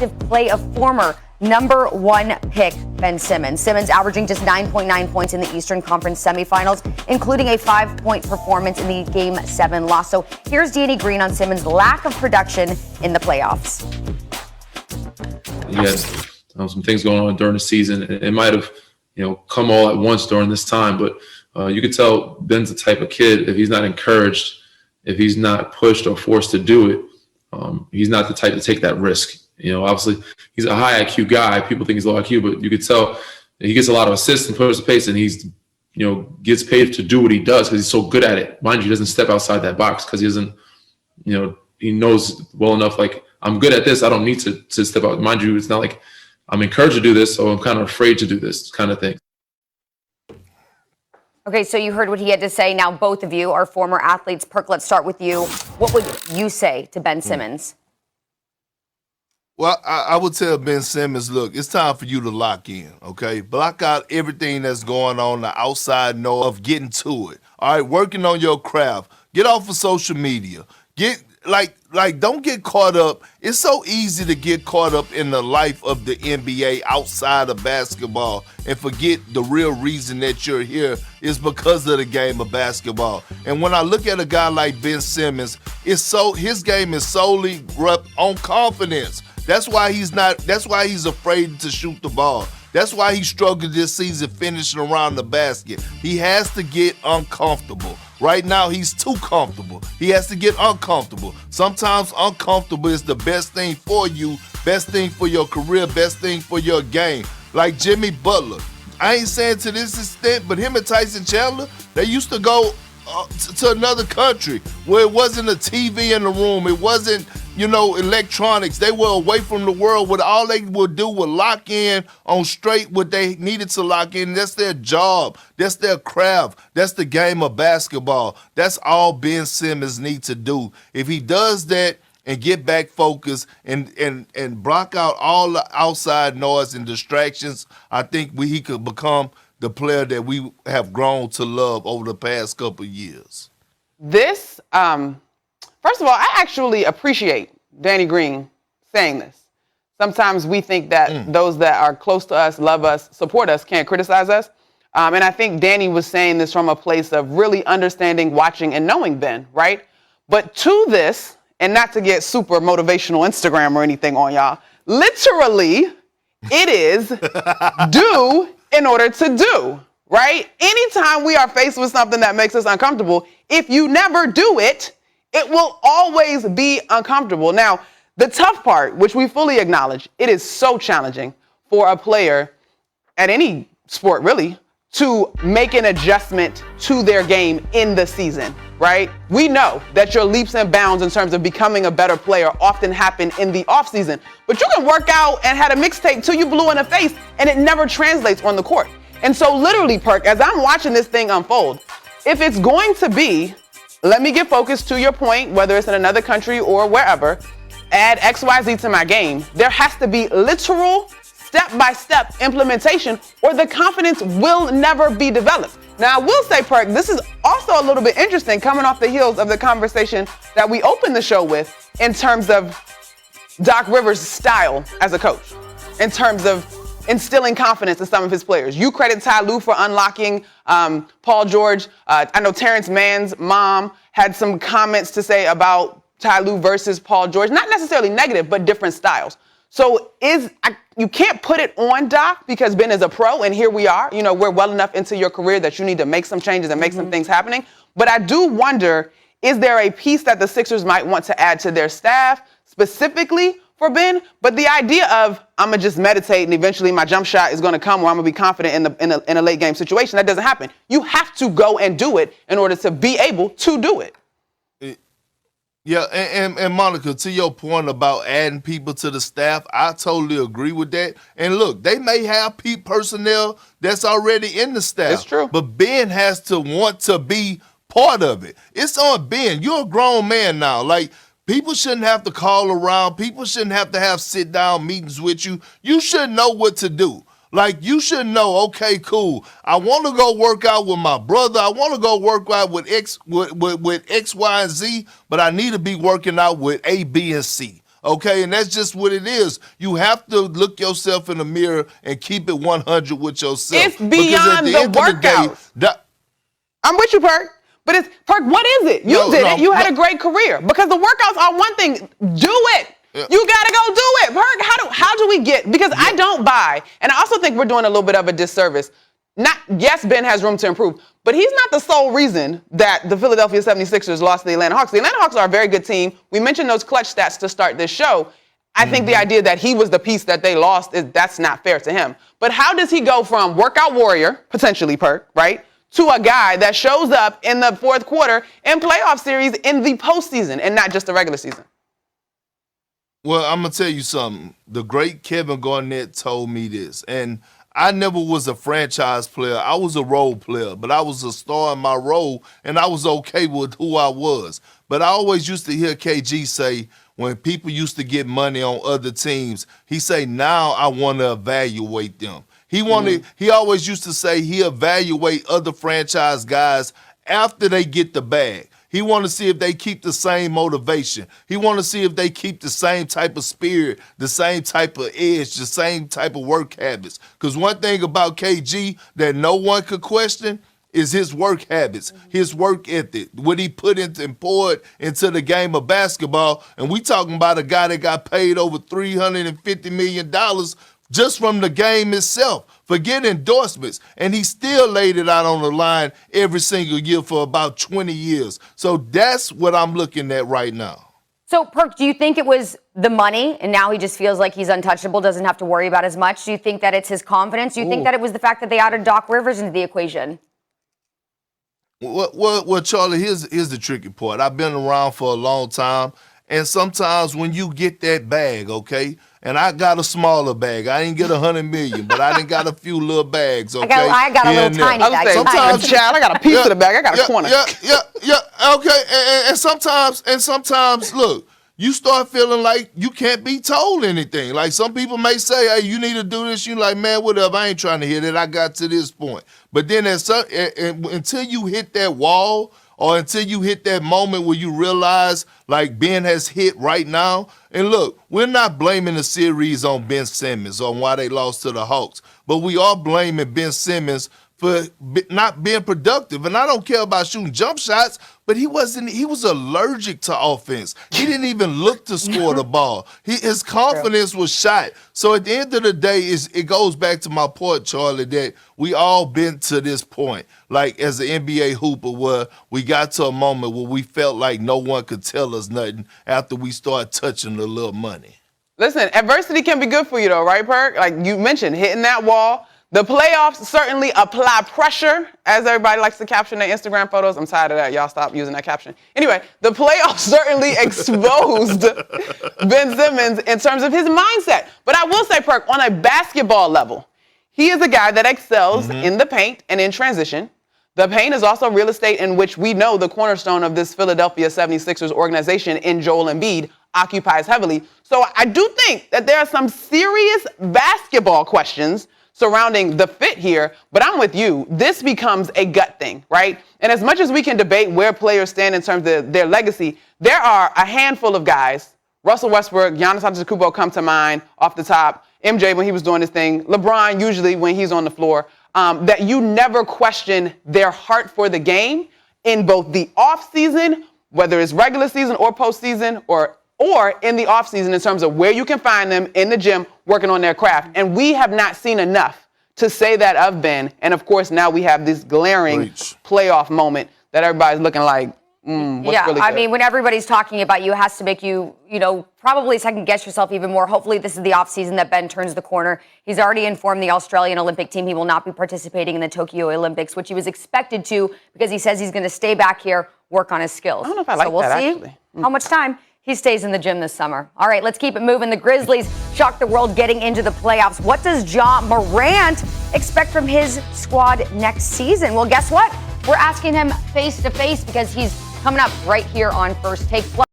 defensive play of former number 1 pick Ben Simmons. Simmons averaging just 9.9 points in the Eastern Conference semifinals, including a 5-point performance in the Game 7 loss. So here's Danny Green on Simmons' lack of production in the playoffs. Yes, some things going on during the season. It might have, come all at once during this time, but you could tell Ben's the type of kid, if he's not encouraged, if he's not pushed or forced to do it, he's not the type to take that risk. Obviously, he's a high IQ guy. People think he's low IQ, but you could tell that he gets a lot of assists and pushes the pace, and he's, gets paid to do what he does because he's so good at it. Mind you, he doesn't step outside that box because he doesn't, he knows well enough, like, I'm good at this. I don't need to step out. Mind you, it's not like I'm encouraged to do this, so I'm kind of afraid to do this kind of thing. Okay, so you heard what he had to say. Now both of you are former athletes. Perk, let's start with you. What would you say to Ben Simmons? Well, I would tell Ben Simmons, look, it's time for you to lock in, okay? Block out everything that's going on the outside noise of getting to it. All right, working on your craft. Get off of social media. Get don't get caught up. It's so easy to get caught up in the life of the NBA outside of basketball and forget the real reason that you're here is because of the game of basketball. And when I look at a guy like Ben Simmons, his game is solely on confidence. That's why he's afraid to shoot the ball. That's why he struggled this season finishing around the basket. He has to get uncomfortable. Right now, he's too comfortable. He has to get uncomfortable. Sometimes uncomfortable is the best thing for you, best thing for your career, best thing for your game. Like Jimmy Butler. I ain't saying to this extent, but him and Tyson Chandler, they used to go to another country where it wasn't a TV in the room. It wasn't, electronics. They were away from the world where all they would do was lock in on straight what they needed to lock in. That's their job. That's their craft. That's the game of basketball. That's all Ben Simmons needs to do. If he does that and get back focused and block out all the outside noise and distractions, I think he could become the player that we have grown to love over the past couple of years. This, first of all, I actually appreciate Danny Green saying this. Sometimes we think that those that are close to us, love us, support us, can't criticize us. And I think Danny was saying this from a place of really understanding, watching, and knowing Ben, right? But to this, and not to get super motivational Instagram or anything on y'all, literally, it is do in order to do, right? Anytime we are faced with something that makes us uncomfortable, if you never do it, it will always be uncomfortable. Now, the tough part, which we fully acknowledge, it is so challenging for a player at any sport really to make an adjustment to their game in the season, right? We know that your leaps and bounds in terms of becoming a better player often happen in the offseason, but you can work out and had a mixtape till you blue in the face and it never translates on the court. And so literally, Perk, as I'm watching this thing unfold, if it's going to be, let me get focused to your point, whether it's in another country or wherever, add XYZ to my game, there has to be literal step-by-step implementation or the confidence will never be developed. Now, I will say, Perk, this is also a little bit interesting coming off the heels of the conversation that we opened the show with in terms of Doc Rivers' style as a coach, in terms of instilling confidence in some of his players. You credit Ty Lue for unlocking Paul George. I know Terrence Mann's mom had some comments to say about Ty Lue versus Paul George. Not necessarily negative, but different styles. So you can't put it on Doc because Ben is a pro and here we are. We're well enough into your career that you need to make some changes and make some things happening. But I do wonder, is there a piece that the Sixers might want to add to their staff specifically for Ben? But the idea of I'm going to just meditate and eventually my jump shot is going to come or I'm going to be confident in a late game situation, that doesn't happen. You have to go and do it in order to be able to do it. Yeah, and Monica, to your point about adding people to the staff, I totally agree with that. And look, they may have personnel that's already in the staff. It's true. But Ben has to want to be part of it. It's on Ben. You're a grown man now. Like, people shouldn't have to call around. People shouldn't have to have sit-down meetings with you. You should know what to do. Like, you should know, okay, cool. I want to go work out with my brother. I want to go work out with X, Y, and Z, but I need to be working out with A, B, and C. okay? And that's just what it is. You have to look yourself in the mirror and keep it 100 with yourself. It's beyond the workouts. I'm with you, Perk. But it's, Perk, what is it? You did it. You had a great career. Because the workouts are one thing. Do it. Yeah. You got to go do it. Perk, how do we get, because I don't buy, and I also think we're doing a little bit of a disservice. Yes, Ben has room to improve, but he's not the sole reason that the Philadelphia 76ers lost to the Atlanta Hawks. The Atlanta Hawks are a very good team. We mentioned those clutch stats to start this show. I think the idea that he was the piece that they lost, that's not fair to him. But how does he go from workout warrior, potentially Perk, right, to a guy that shows up in the fourth quarter in playoff series in the postseason and not just the regular season? Well, I'm going to tell you something. The great Kevin Garnett told me this, and I never was a franchise player. I was a role player, but I was a star in my role, and I was okay with who I was. But I always used to hear KG say, when people used to get money on other teams, he say, now I want to evaluate them. He always used to say he evaluate other franchise guys after they get the bag. He want to see if they keep the same motivation. He want to see if they keep the same type of spirit, the same type of edge, the same type of work habits. Because one thing about KG that no one could question is his work habits, his work ethic, what he put into and poured into the game of basketball. And we talking about a guy that got paid over $350 million just from the game itself. Forget endorsements. And he still laid it out on the line every single year for about 20 years. So that's what I'm looking at right now. So, Perk, do you think it was the money and now he just feels like he's untouchable, doesn't have to worry about as much? Do you think that it's his confidence? Do you think that it was the fact that they added Doc Rivers into the equation? Well, Charlie, here's the tricky part. I've been around for a long time, and sometimes when you get that bag, okay, and I got a smaller bag. I didn't get 100 million, but I didn't got a few little bags, okay? I got a little tiny bag. Sometimes, child, I got a piece of the bag. I got a corner. Yeah, okay. And sometimes, look, you start feeling like you can't be told anything. Like some people may say, hey, you need to do this. You like, man, whatever. I ain't trying to hear that. I got to this point. But then until you hit that wall or until you hit that moment where you realize like Ben has hit right now. And look, we're not blaming the series on Ben Simmons on why they lost to the Hawks, but we are blaming Ben Simmons for not being productive. And I don't care about shooting jump shots, but he was allergic to offense. He didn't even look to score the ball. His confidence was shot. So at the end of the day, it goes back to my point, Charlie, that we all been to this point, like as an NBA hooper, where we got to a moment where we felt like no one could tell us nothing after we start touching a little money. Listen, adversity can be good for you though, right, Perk? Like you mentioned, hitting that wall. The playoffs certainly apply pressure, as everybody likes to caption their Instagram photos. I'm tired of that. Y'all stop using that caption. Anyway, the playoffs certainly exposed Ben Simmons in terms of his mindset. But I will say, Perk, on a basketball level, he is a guy that excels in the paint and in transition. The paint is also real estate in which we know the cornerstone of this Philadelphia 76ers organization in Joel Embiid occupies heavily. So I do think that there are some serious basketball questions surrounding the fit here, but I'm with you. This becomes a gut thing, right? And as much as we can debate where players stand in terms of their legacy, there are a handful of guys, Russell Westbrook, Giannis Antetokounmpo come to mind off the top, MJ when he was doing his thing, LeBron usually when he's on the floor, that you never question their heart for the game in both the offseason, whether it's regular season or postseason, or in the offseason in terms of where you can find them in the gym working on their craft. And we have not seen enough to say that of Ben. And, of course, now we have this glaring playoff moment that everybody's looking like, what's really good? I mean, when everybody's talking about you, it has to make you, probably second-guess yourself even more. Hopefully this is the offseason that Ben turns the corner. He's already informed the Australian Olympic team he will not be participating in the Tokyo Olympics, which he was expected to because he says he's going to stay back here, work on his skills. I don't know if I like that, we'll see actually. how much time he stays in the gym this summer. All right, let's keep it moving. The Grizzlies shocked the world getting into the playoffs. What does Ja Morant expect from his squad next season? Well, guess what? We're asking him face to face because he's coming up right here on First Take.